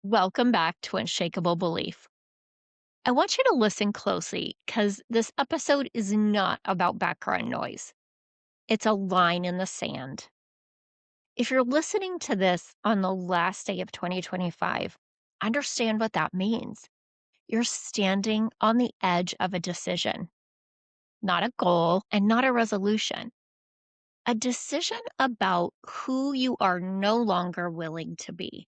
Welcome back to Unshakeable Belief. I want you to listen closely because this episode is not about background noise. It's a line in the sand. If you're listening to this on the last day of 2025, understand what that means. You're standing on the edge of a decision, not a goal and not a resolution. A decision about who you are no longer willing to be.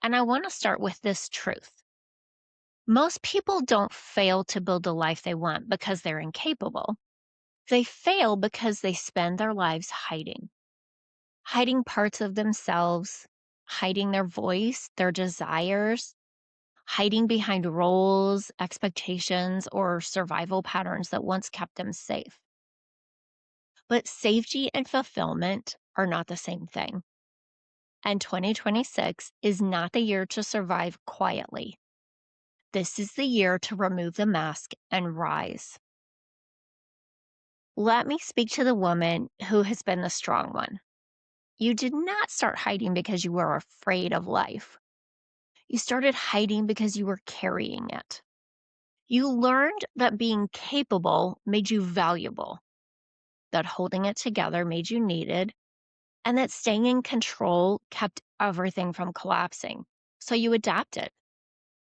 And I want to start with this truth. Most people don't fail to build a life they want because they're incapable. They fail because they spend their lives hiding parts of themselves, hiding their voice, their desires, hiding behind roles, expectations, or survival patterns that once kept them safe. But safety and fulfillment are not the same thing. And 2026 is not the year to survive quietly. This is the year to remove the mask and rise. Let me speak to the woman who has been the strong one. You did not start hiding because you were afraid of life. You started hiding because you were carrying it. You learned that being capable made you valuable, that holding it together made you needed, and that staying in control kept everything from collapsing. So you adapted.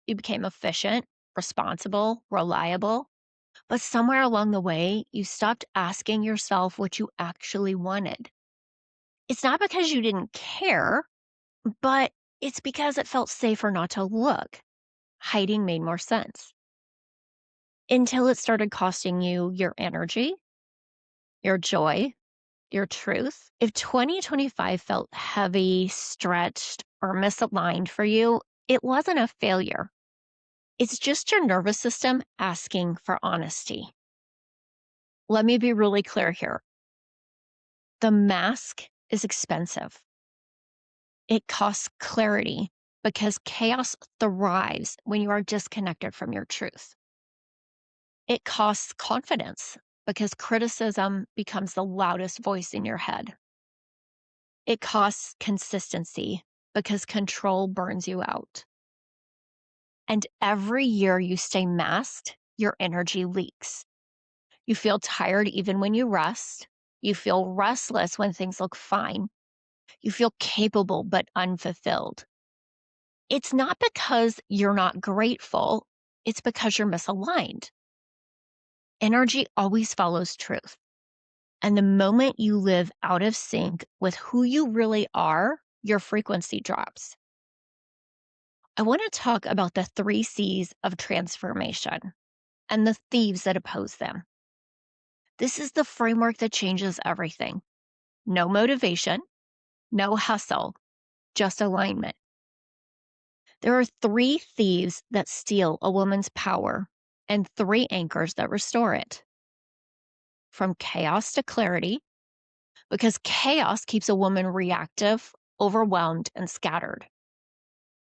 You became efficient, responsible, reliable. But somewhere along the way, you stopped asking yourself what you actually wanted. It's not because you didn't care, but it's because it felt safer not to look. Hiding made more sense until it started costing you your energy, your joy, your truth. If 2025 felt heavy, stretched, or misaligned for you, it wasn't a failure. It's just your nervous system asking for honesty. Let me be really clear here. The mask is expensive. It costs clarity because chaos thrives when you are disconnected from your truth. It costs confidence because criticism becomes the loudest voice in your head. It costs consistency because control burns you out. And every year you stay masked, your energy leaks. You feel tired even when you rest. You feel restless when things look fine. You feel capable but unfulfilled. It's not because you're not grateful, it's because you're misaligned. Energy always follows truth. And the moment you live out of sync with who you really are, your frequency drops. I want to talk about the 3 C's of transformation and the thieves that oppose them. This is the framework that changes everything. No motivation, no hustle, just alignment. There are 3 thieves that steal a woman's power and 3 anchors that restore it. From chaos to clarity, because chaos keeps a woman reactive, overwhelmed, and scattered.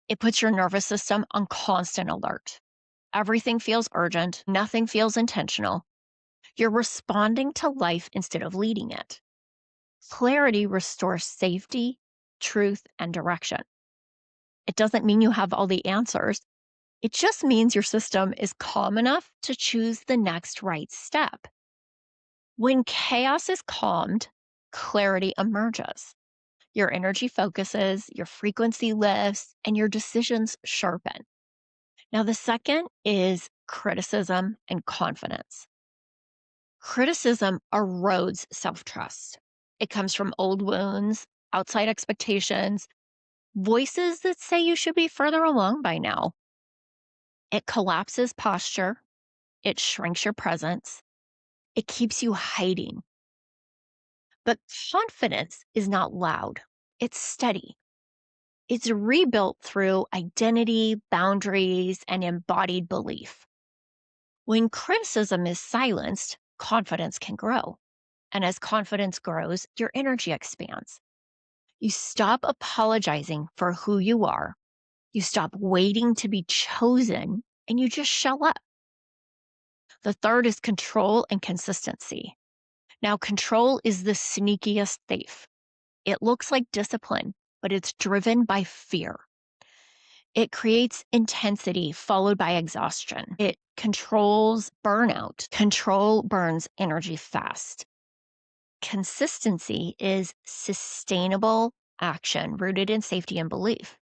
It puts your nervous system on constant alert. Everything feels urgent, nothing feels intentional. You're responding to life instead of leading it. Clarity restores safety, truth, and direction. It doesn't mean you have all the answers. It just means your system is calm enough to choose the next right step. When chaos is calmed, clarity emerges. Your energy focuses, your frequency lifts, and your decisions sharpen. Now, the second is criticism and confidence. Criticism erodes self trust. It comes from old wounds, outside expectations, voices that say you should be further along by now. It collapses posture, it shrinks your presence, it keeps you hiding. But confidence is not loud, it's steady. It's rebuilt through identity, boundaries, and embodied belief. When criticism is silenced, confidence can grow. And as confidence grows, your energy expands. You stop apologizing for who you are. You stop waiting to be chosen, and you just show up. The third is control and consistency. Now, control is the sneakiest thief. It looks like discipline, but it's driven by fear. It creates intensity followed by exhaustion. It controls burnout. Control burns energy fast. Consistency is sustainable action rooted in safety and belief.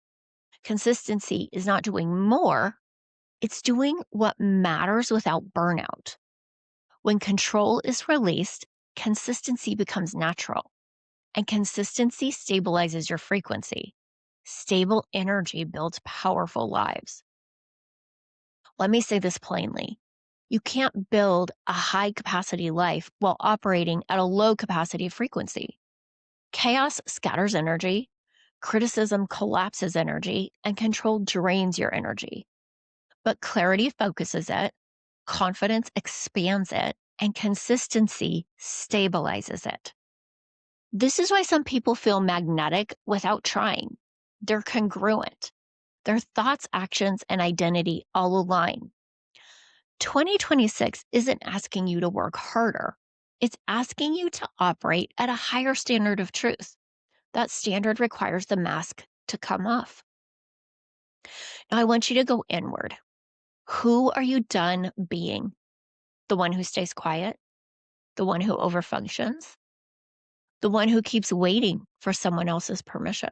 Consistency is not doing more, it's doing what matters without burnout. When control is released, consistency becomes natural, and consistency stabilizes your frequency. Stable energy builds powerful lives. Let me say this plainly. You can't build a high capacity life while operating at a low capacity frequency. Chaos scatters energy, criticism collapses energy, and control drains your energy. But clarity focuses it, confidence expands it, and consistency stabilizes it. This is why some people feel magnetic without trying. They're congruent. Their thoughts, actions, and identity all align. 2026 isn't asking you to work harder. It's asking you to operate at a higher standard of truth. That standard requires the mask to come off. Now, I want you to go inward. Who are you done being? The one who stays quiet? The one who overfunctions? The one who keeps waiting for someone else's permission?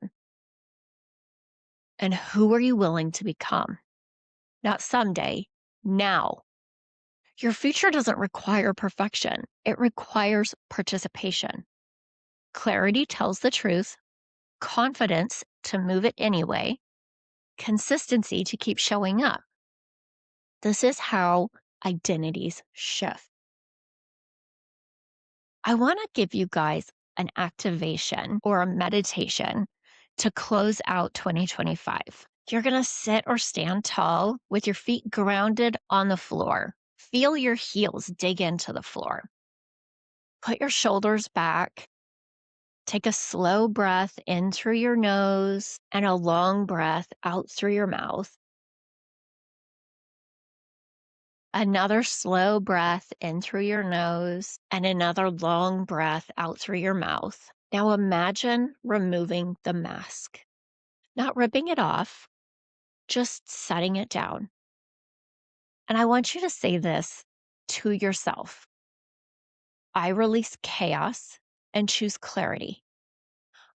And who are you willing to become? Not someday, now. Your future doesn't require perfection, it requires participation. Clarity tells the truth, confidence to move it anyway, consistency to keep showing up. This is how identities shift. I want to give you guys an activation or a meditation to close out 2025. You're going to sit or stand tall with your feet grounded on the floor. Feel your heels dig into the floor. Put your shoulders back. Take a slow breath in through your nose and a long breath out through your mouth. Another slow breath in through your nose and another long breath out through your mouth. Now imagine removing the mask, not ripping it off, just setting it down. And I want you to say this to yourself. I release chaos and choose clarity.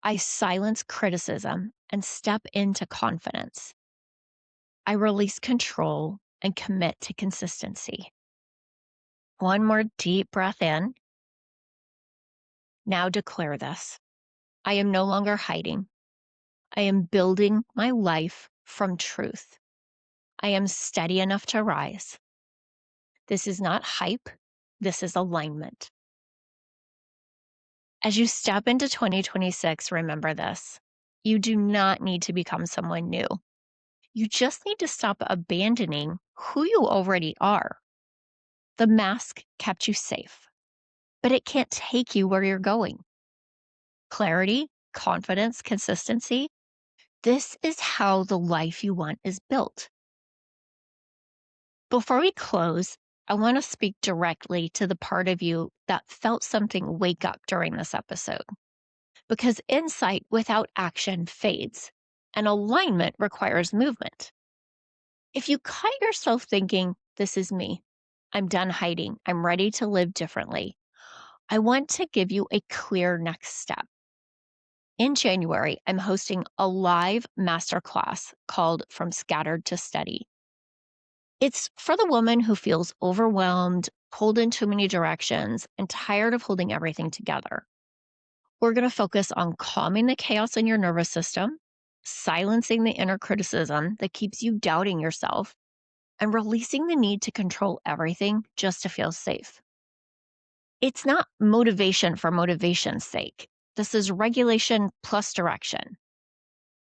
I silence criticism and step into confidence. I release control and commit to consistency. One more deep breath in. Now declare this. I am no longer hiding. I am building my life from truth. I am steady enough to rise. This is not hype. This is alignment. As you step into 2026, remember this. You do not need to become someone new. You just need to stop abandoning who you already are. The mask kept you safe, but it can't take you where you're going. Clarity, confidence, consistency. This is how the life you want is built. Before we close, I want to speak directly to the part of you that felt something wake up during this episode. Because insight without action fades, and alignment requires movement. If you caught yourself thinking, this is me, I'm done hiding, I'm ready to live differently, I want to give you a clear next step. In January, I'm hosting a live masterclass called From Scattered to Steady. It's for the woman who feels overwhelmed, pulled in too many directions, and tired of holding everything together. We're going to focus on calming the chaos in your nervous system, silencing the inner criticism that keeps you doubting yourself, and releasing the need to control everything just to feel safe. It's not motivation for motivation's sake. This is regulation plus direction.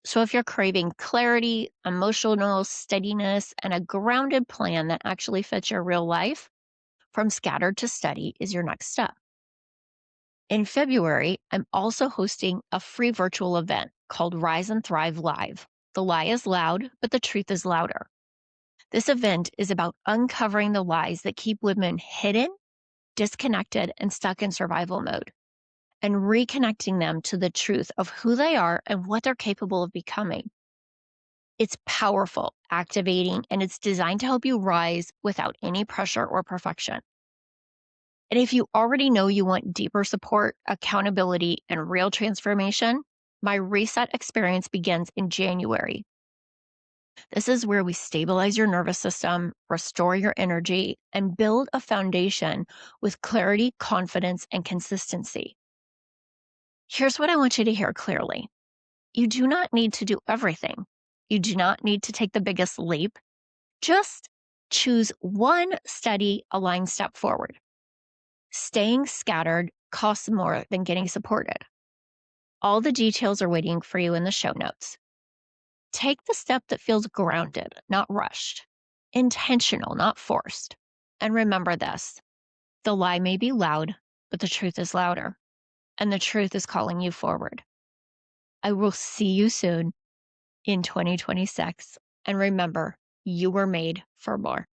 So if you're craving clarity, emotional steadiness, and a grounded plan that actually fits your real life, From Scattered to Steady is your next step. In February, I'm also hosting a free virtual event called Rise and Thrive Live. The lie is loud, but the truth is louder. This event is about uncovering the lies that keep women hidden, disconnected, and stuck in survival mode, and reconnecting them to the truth of who they are and what they're capable of becoming. It's powerful, activating, and it's designed to help you rise without any pressure or perfection. And if you already know you want deeper support, accountability, and real transformation, my reset experience begins in January. This is where we stabilize your nervous system, restore your energy, and build a foundation with clarity, confidence, and consistency. Here's what I want you to hear clearly: you do not need to do everything, you do not need to take the biggest leap. Just choose one steady, aligned step forward. Staying scattered costs more than getting supported. All the details are waiting for you in the show notes. Take the step that feels grounded, not rushed, intentional, not forced. And remember this: the lie may be loud, but the truth is louder, and the truth is calling you forward. I will see you soon in 2026. And remember, you were made for more.